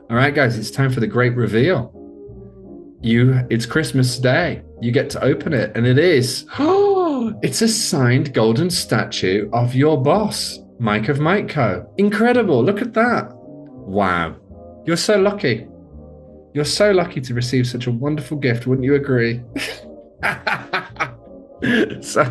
All right, guys, it's time for the great reveal. It's Christmas Day. You get to open it, and it is. Oh, it's a signed golden statue of your boss, Mike of Mike Co. Incredible. Look at that. Wow. You're so lucky. You're so lucky to receive such a wonderful gift, wouldn't you agree? So,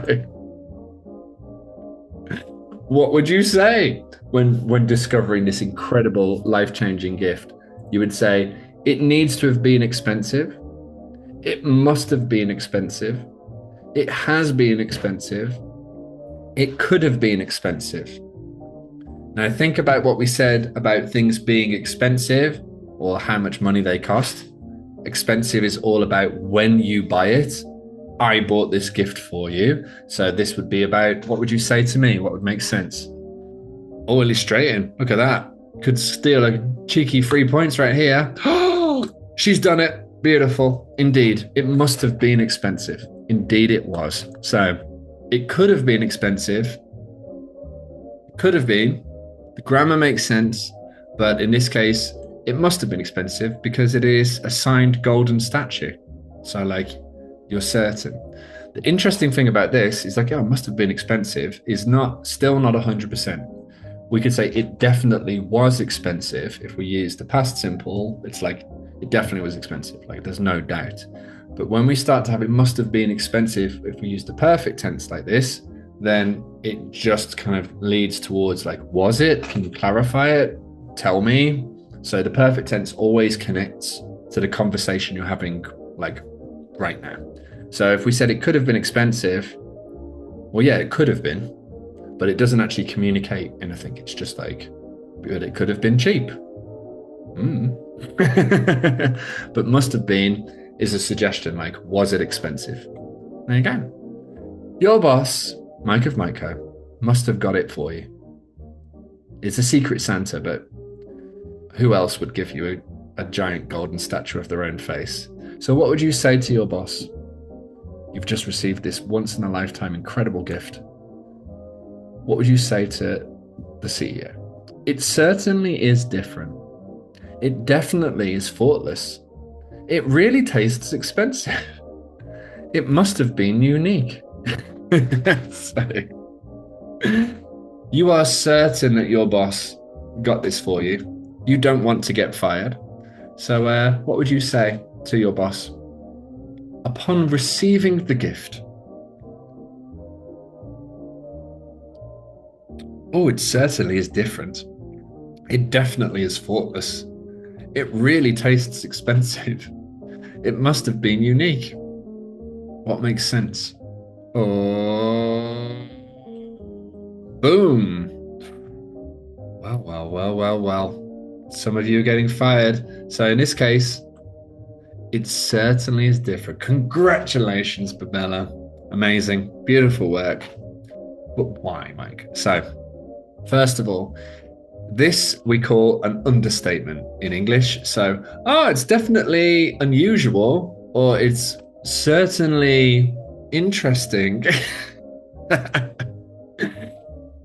what would you say when discovering this incredible life-changing gift? You would say, it needs to have been expensive. It must have been expensive. It has been expensive. It could have been expensive. Now think about what we said about things being expensive or how much money they cost. Expensive is all about when you buy it. I bought this gift for you. So this would be about, what would you say to me? What would make sense? Oh, illustrating. Look at that. Could steal a cheeky 3 points right here. Oh, she's done it. Beautiful. Indeed. It must have been expensive. Indeed it was. So it could have been expensive. It could have been. The grammar makes sense. But in this case, it must have been expensive because it is a signed golden statue. So like, you're certain. The interesting thing about this is like, oh, it must have been expensive is still not 100%. We could say it definitely was expensive. If we use the past simple, it's like, it definitely was expensive. Like there's no doubt. But when we start to have it must have been expensive, if we use the perfect tense like this, then it just kind of leads towards like, was it? Can you clarify it? Tell me. So the perfect tense always connects to the conversation you're having like right now. So if we said it could have been expensive, well, yeah, it could have been, but it doesn't actually communicate anything. It's just like, but it could have been cheap. But must have been is a suggestion like, was it expensive? There you go. Your boss, Mike of Myco, must have got it for you. It's a secret Santa, but who else would give you a giant golden statue of their own face? So what would you say to your boss? You've just received this once-in-a-lifetime incredible gift. What would you say to the CEO? It certainly is different. It definitely is thoughtless. It really tastes expensive. It must have been unique. So, you are certain that your boss got this for you. You don't want to get fired. So what would you say to your boss upon receiving the gift? Oh, it certainly is different. It definitely is thoughtless. It really tastes expensive. It must have been unique. What makes sense? Oh, boom. Well. Some of you are getting fired. So in this case, it certainly is different. Congratulations, Babella. Amazing. Beautiful work. But why, Mike? So, first of all, this we call an understatement in English. So, it's definitely unusual, or it's certainly interesting,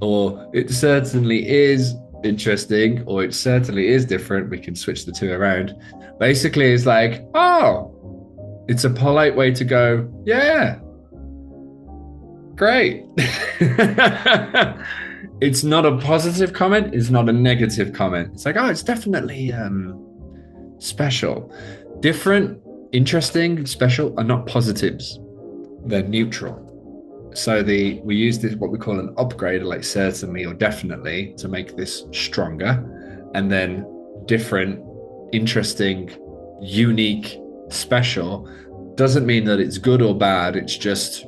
or it certainly is interesting, or it certainly is different. We can switch the two around. Basically, it's like, oh, it's a polite way to go, yeah, great. It's not a positive comment. It's not a negative comment. It's like, oh, it's definitely special. Different, interesting, special are not positives. They're neutral. So we use this, what we call an upgrade, like certainly or definitely, to make this stronger. And then different, interesting, unique, special doesn't mean that it's good or bad. It's just,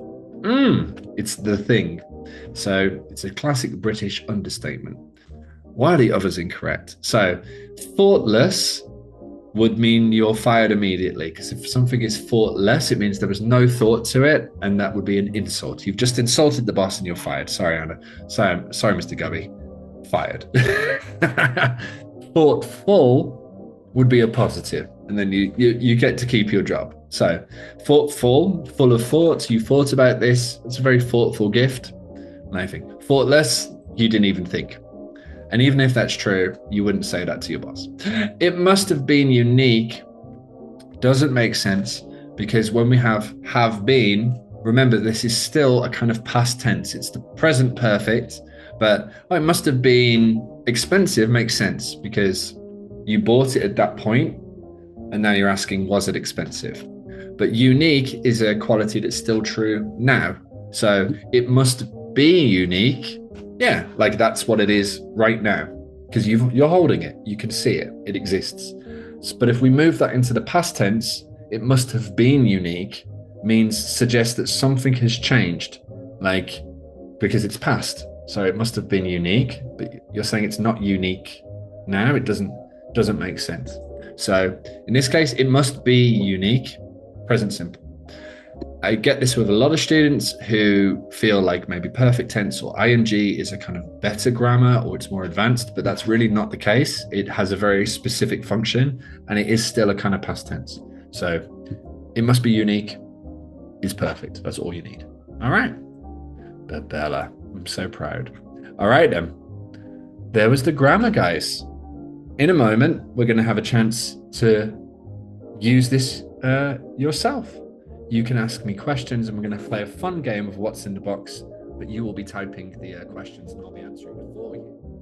it's the thing. So it's a classic British understatement. Why are the others incorrect? So thoughtless would mean you're fired immediately, because if something is thoughtless, it means there was no thought to it, and that would be an insult. You've just insulted the boss and you're fired. Sorry, Anna. Sorry, Mr. Gubby. Fired. Thoughtful would be a positive, and then you get to keep your job. So thoughtful, full of thoughts. You thought about this. It's a very thoughtful gift. And I think thoughtless, you didn't even think. And even if that's true, you wouldn't say that to your boss. It must have been unique doesn't make sense because when we have been, remember this is still a kind of past tense. It's the present perfect, but it must have been expensive makes sense because you bought it at that point and now you're asking, was it expensive? But unique is a quality that's still true now. So it must be unique. Yeah, like that's what it is right now because you're holding it. You can see it. It exists. But if we move that into the past tense, it must have been unique means suggests that something has changed, like because it's past. So it must have been unique, but you're saying it's not unique now. It doesn't make sense. So in this case, it must be unique, present simple. I get this with a lot of students who feel like maybe perfect tense or ing is a kind of better grammar or it's more advanced, but that's really not the case. It has a very specific function and it is still a kind of past tense. So it must be unique is perfect. That's all you need. All right. But Bella, I'm so proud. All right, then. There was the grammar, guys. In a moment, we're going to have a chance to use this yourself. You can ask me questions and we're going to play a fun game of what's in the box, but you will be typing the questions and I'll be answering for you.